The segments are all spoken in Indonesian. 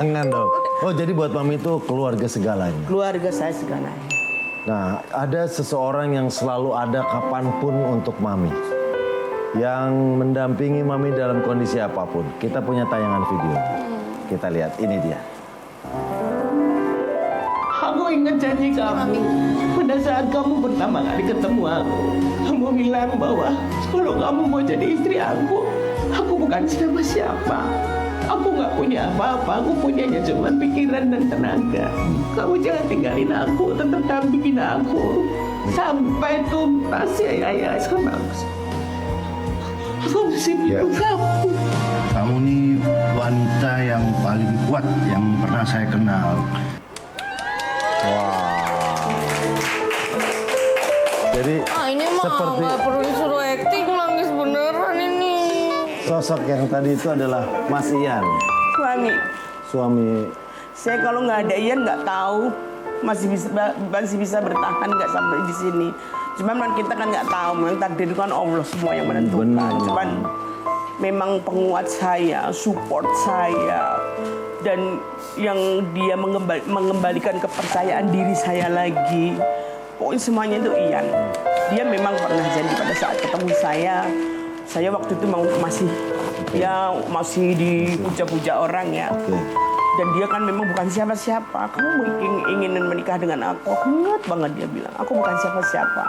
Jangan dong. Oh jadi buat Mami itu keluarga segalanya. Keluarga saya segalanya. Nah ada seseorang yang selalu ada kapanpun untuk Mami. Yang mendampingi Mami dalam kondisi apapun. Kita punya tayangan video. Kita lihat, ini dia. Aku ingat janji kamu. Pada saat kamu pertama kali ketemu aku. Kamu bilang bahwa kalau kamu mau jadi istri aku bukan siapa-siapa. Aku nggak punya apa-apa, aku punyanya cuma pikiran dan tenaga. Kamu jangan tinggalin aku, tetap dampingin aku. Sampai tuntas ya sama aku. Aku mesti hidup kamu. Kamu nih wanita yang paling kuat yang pernah saya kenal. Jadi ini mah seperti nggak perlu disuruh acting, nangis beneran ini. sosok yang tadi itu adalah Mas Ian. Suami. Saya kalau nggak ada Ian nggak tahu masih bisa bertahan nggak sampai di sini. Cuman kita kan nggak tahu, memang takdir itu kan Allah semua yang menentukan. Benar. Cuman memang penguat saya, support saya, dan yang dia mengembalikan kepercayaan diri saya lagi. Pokoknya semuanya itu Ian. Dia memang pernah janji pada saat ketemu saya waktu itu masih dipuja-puja orang ya. Dan dia kan memang bukan siapa-siapa. Kamu ingin menikah dengan aku ingat banget dia bilang, aku bukan siapa-siapa.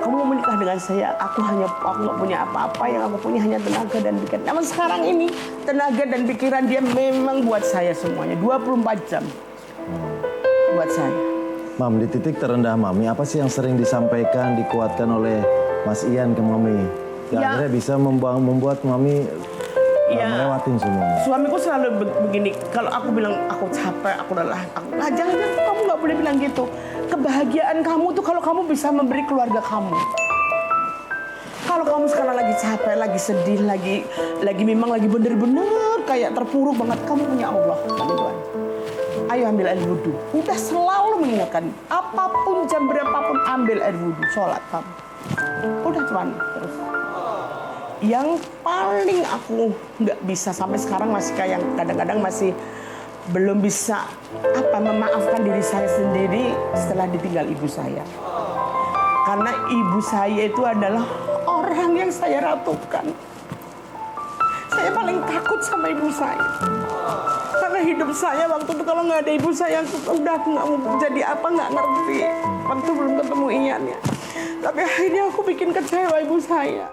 Kamu mau menikah dengan saya, aku nggak punya apa-apa, yang aku punya hanya tenaga dan pikiran. Namun sekarang ini tenaga dan pikiran dia memang buat saya semuanya, 24 jam buat saya. Mam, di titik terendah Mami, apa sih yang sering disampaikan, dikuatkan oleh Mas Ian ke Mami? Yang akhirnya bisa membuat Mami melewatin semuanya. Suamiku selalu begini, kalau aku bilang aku capek, aku lelah, jangan, kamu nggak boleh bilang gitu. Kebahagiaan kamu tuh kalau kamu bisa memberi keluarga kamu. Kalau kamu sekarang lagi capek, lagi sedih, lagi memang lagi bener-bener kayak terpuruk banget, kamu punya Allah, Tuhan. Ayo ambil air wudhu. Udah selalu mengingatkan, apapun jam berapapun ambil air wudhu, sholat kamu. Udah cuman terus. Yang paling aku nggak bisa sampai sekarang masih kayak kadang-kadang masih belum bisa memaafkan diri saya sendiri setelah ditinggal ibu saya. Karena ibu saya itu adalah orang yang saya ratukan. Saya paling takut sama ibu saya. Karena hidup saya waktu itu kalau nggak ada ibu saya, udah aku nggak mau jadi apa nggak ngerti. Waktu belum ketemu Ian ya. Tapi akhirnya aku bikin kecewa ibu saya.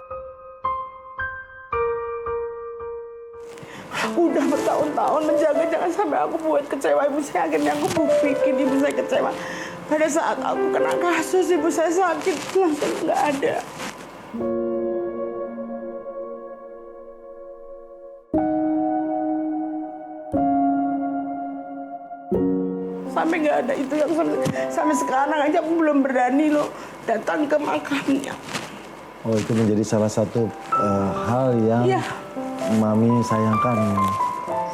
Aku udah bertahun-tahun menjaga jangan sampai aku buat kecewa ibu saya. Akhirnya aku bikin ibu saya kecewa. Pada saat aku kena kasus, ibu saya sakit, langsung nggak ada. Sampai nggak ada itu yang sampai sekarang aja aku belum berani loh datang ke makamnya. Oh itu menjadi salah satu hal yang Mami sayangkan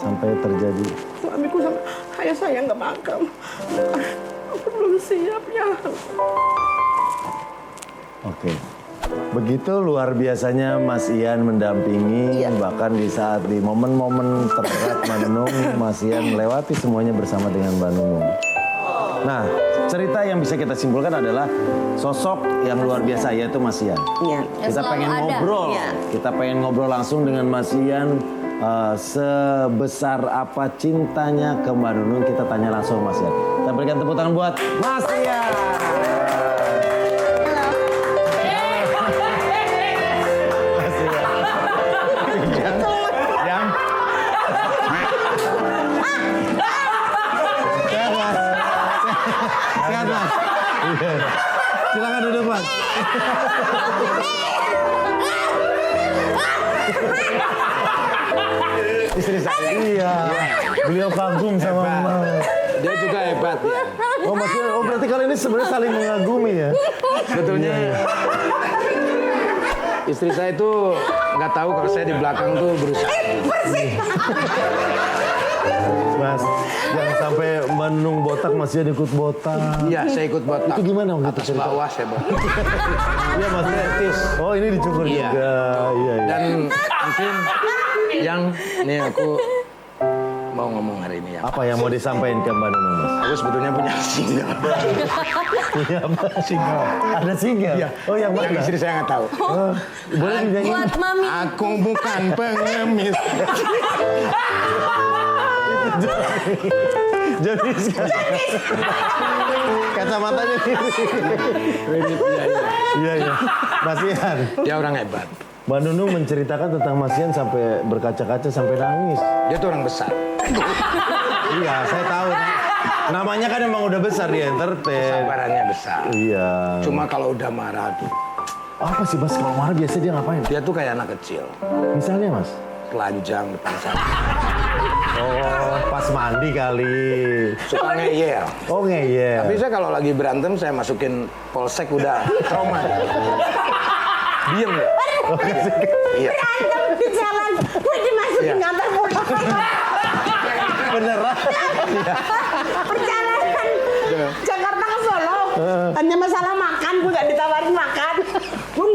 sampai terjadi. Suamiku sampai, ayah saya nggak makam. Aku belum siap ya. Oke. Begitu luar biasanya Mas Ian mendampingi, bahkan di saat di momen-momen terberat Mbak Nunung, Mas Ian melewati semuanya bersama dengan Mbak Nunung. Nah, cerita yang bisa kita simpulkan adalah sosok yang luar biasa yaitu Mas Ian. Kita pengen ngobrol, kita pengen ngobrol langsung dengan Mas Ian. Sebesar apa cintanya ke Mbak Nunung, kita tanya langsung Mas Ian. Kita berikan tepuk tangan buat Mas Ian. Sehat Mas. Silakan duduk Mas. Istri saya. Iya. Beliau kagum sama Mas. Dia juga hebat ya. Oh maksudnya, berarti kali ini sebenarnya saling mengagumi ya. Sebetulnya istri saya itu nggak tahu kalau saya di belakang tuh berusaha. Mas, jangan sampai Mbak Nunung botak, Mas Ian ikut botak. Iya, saya ikut botak. Itu gimana waktu atas itu? bawah saya botak. Iya Mas Etis. Oh ini dicukur Iya. juga. Iya. Dan mungkin yang nih aku mau ngomong hari ini ya. Apa yang mau disampaikan ke Mbak Nunung, Mas? Aku sebetulnya punya single. Punya apa? Single. Ada single? Iya. Oh, yang Yang mana? istri saya nggak tahu. Boleh dinyanyiin? Buat mami. Aku bukan pengemis. Jadi kacamatanya iya iya. Mas Ian, Dia orang hebat. Mbak Nunung menceritakan tentang Mas Ian sampai berkaca-kaca sampai nangis. Dia tuh orang besar. Iya, saya tahu. Namanya kan emang udah besar di entertain. Sabarannya besar. Iya. Cuma kalau udah marah tuh, Apa sih Mas kalau marah biasanya dia ngapain? dia tuh kayak anak kecil. Misalnya Mas? Telanjang depan saya. Oh, pas mandi kali. Suka ngeyel. Oh ngeyel. Tapi saya kalau lagi berantem, saya masukin polsek udah trauma. Diem ya. Iya. Berantem di jalan, gue dimasukin Iya. kantor polisi. Beneran? Perjalanan Jakarta ke Solo, hanya masalah makan, gue nggak ditawarin makan. Gue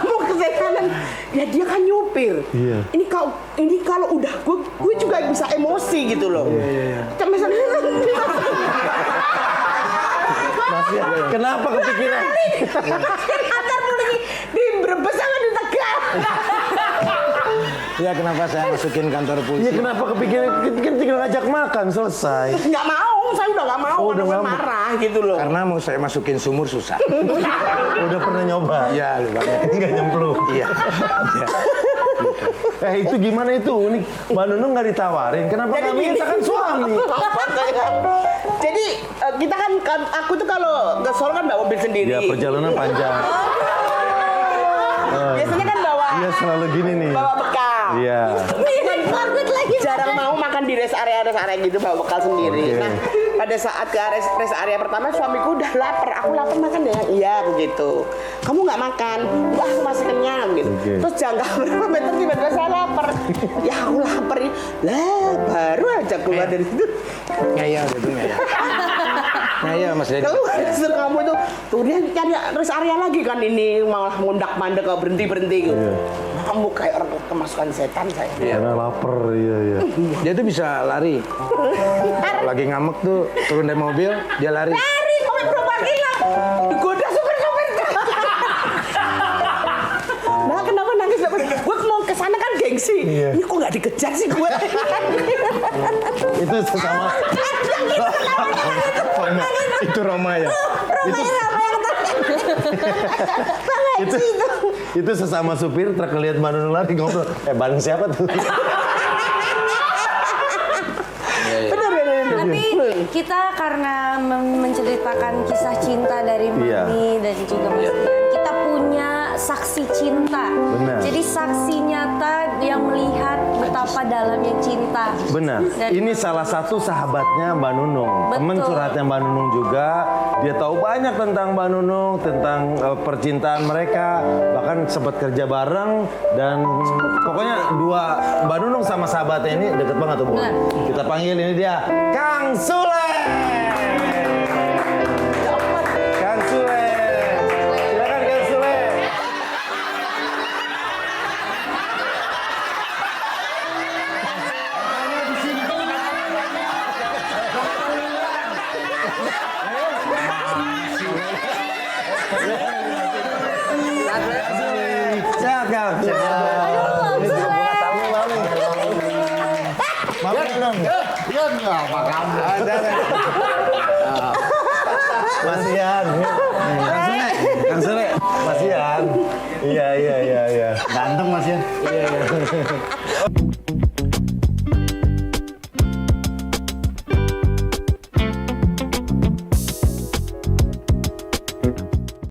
mau ke kanan, ya dia kan nyupir. Iya. Ini kalau udah gue juga bisa emosi gitu loh. Iya. Misalnya, Mas Ian, kenapa kepikiran? antar polisi di Brebes sama di Tegal. Ya kenapa saya masukin kantor Iya polisi? kenapa kepikiran? Kan tinggal ngajak makan selesai. Nggak mau, saya udah nggak mau, Oh, udah karena nggak mau. marah gitu loh. Karena mau saya masukin sumur susah. Udah pernah nyoba? Iya, lu banget. Nggak nyemplung. Iya. Iya. Itu gimana itu? Ini Mbak Nunung nggak ditawarin. Kenapa nggak minta kan suami? Jadi kita kan aku tuh kalau ke Solo kan bawa mobil sendiri. Ya perjalanan panjang. Biasanya kan bawa Iya selalu gini nih. bawa bekal. Iya. Banget lagi. Jarang mau makan di rest area gitu bawa bekal sendiri. Oke. Nah pada saat ke rest area pertama suamiku udah lapar. Aku lapar makan ya? Iya begitu. Kamu nggak makan? Wah aku masih kenyang gitu. Oke. Terus jangka berapa meter tiba-tiba saya lapar. Ya aku lapar. Lah baru aja keluar dari situ. Ngeyel gitu ngeyel. Ngeyel Mas Dedi. Kalau hasil kamu itu tuh dia cari rest area lagi kan ini malah mundak-mandek kau berhenti gitu. Kamu kayak orang kemasukan setan saya. Karena lapar, iya. Dia tuh bisa lari. Kalau lagi ngamuk tuh turun dari mobil, dia lari. Lari sampai berapa kilo? Digoda supir-supir. Nah kenapa nangis? Gue mau ke sana kan gengsi. Iya. Ini kok nggak dikejar sih gue? Itu sesama. Itu Roma ya. Itu sesama supir truk lihat Mbak Nunung lari ngobrol. Ban siapa tuh? Bener. Tapi kita karena menceritakan kisah cinta dari Iya. Mami dan juga Mas Ian, kita punya saksi cinta. Benar. Jadi saksi nyata yang melihat betapa dalamnya cinta. Benar. Dari Ini Mami. salah satu sahabatnya Mbak Nunung. Temen Betul. curhatnya Mbak Nunung juga. Dia tahu banyak tentang Mbak Nunung, tentang percintaan mereka. Bahkan sempat kerja bareng dan pokoknya Mbak Nunung sama sahabatnya ini deket banget tuh, Bu. Benar. Kita panggil ini dia, Kang Sule. Kang Sule. Silakan Kang Sule. Sehat Kang. Sehat. Ini juga bukan tamu Mami. Mami Nunung. Mas Ian. Kang Sule. Mas Ian. Iya. Ganteng Mas ya.